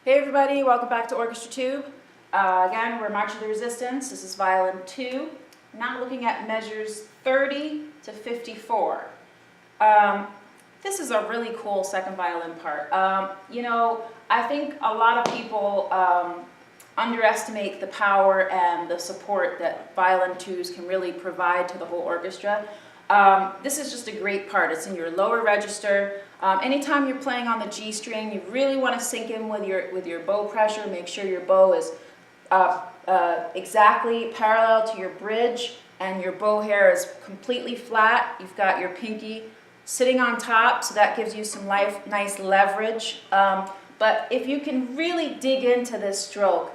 Hey everybody, welcome back to Orchestra Tube. Again, we're marching the resistance. This is violin 2. Now looking at measures 30 to 54. This is a really cool second violin part. I think a lot of people underestimate the power and the support that violin 2s can really provide to the whole orchestra. This is just a great part. It's in your lower register. Anytime you're playing on the G string, you really want to sink in with your bow pressure. Make sure your bow is exactly parallel to your bridge and your bow hair is completely flat. You've got your pinky sitting on top, so that gives you some nice leverage. But if you can really dig into this stroke,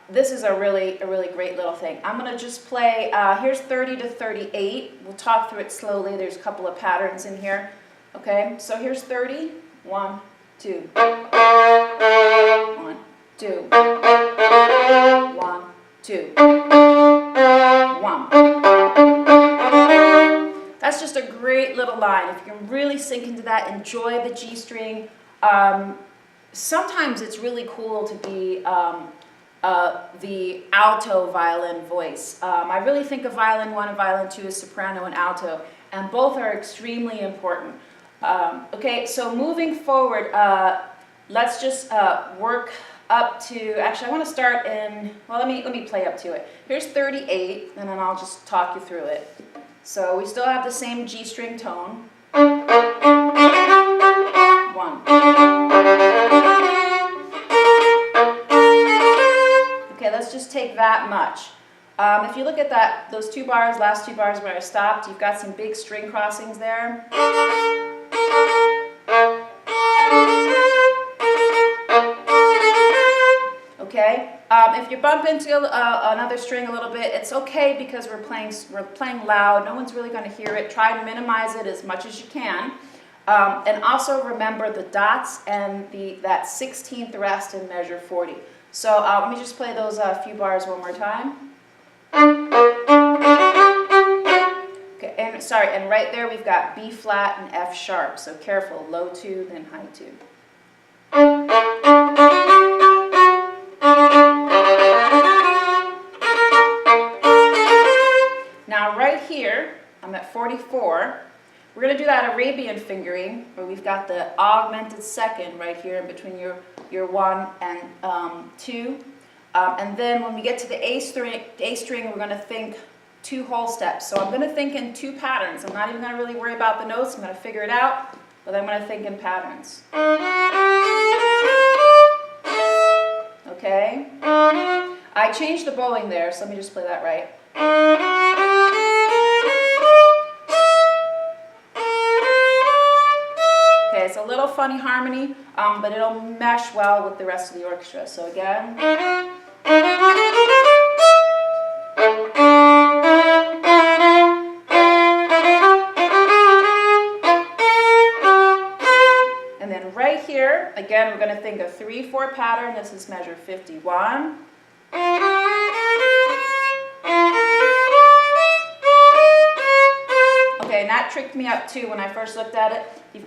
this is a really great little thing. I'm going to just play, here's 30 to 38. We'll talk through it slowly. There's a couple of patterns in here. Okay, so here's 30. 1, 2. 1, 2. 1, 2. 1. That's just a great little line. If you can really sink into that, enjoy the G string. Sometimes it's really cool to be the alto violin voice. I really think of violin 1 and violin 2 as soprano and alto, and both are extremely important. Okay, so moving forward, let's just work up to, actually I want to start in, well let me play up to it. Here's 38, and then I'll just talk you through it. So we still have the same G string tone. 1. Okay, let's just take that much. If you look at those two bars, last two bars where I stopped, you've got some big string crossings there. Okay. If you bump into another string a little bit, it's okay because we're playing loud. No one's really going to hear it. Try to minimize it as much as you can. And also remember the dots and that 16th rest in measure 40. So let me just play those few bars one more time. Okay, and right there we've got B flat and F sharp. So careful, low 2, then high 2. Now right here, I'm at 44. We're going to do that Arabian fingering, where we've got the augmented second right here in between your 1 and 2. And then when we get to the A string, we're going to think 2 whole steps. So I'm going to think in 2 patterns. I'm not even going to really worry about the notes. I'm going to figure it out, but I'm going to think in patterns. Okay? I changed the bowing there, so let me just play that right. Okay, it's a little funny harmony, but it'll mesh well with the rest of the orchestra. So again. And then right here, again, we're going to think a 3/4 pattern. This is measure 51. Okay, and that tricked me up too when I first looked at it. We've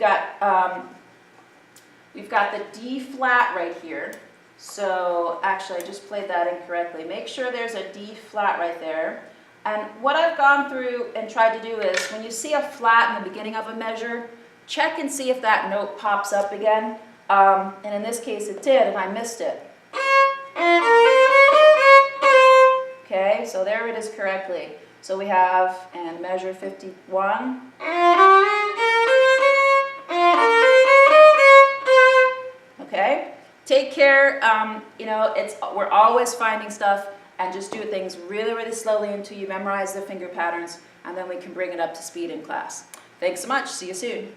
got the D flat right here. So actually I just played that incorrectly. Make sure there's a D flat right there. And what I've gone through and tried to do is when you see a flat in the beginning of a measure, check and see if that note pops up again. And in this case it did, and I missed it. Okay, so there it is correctly. So we have, and measure 51. Okay, take care. We're always finding stuff, and just do things really slowly until you memorize the finger patterns, and then we can bring it up to speed in class. Thanks so much. See you soon.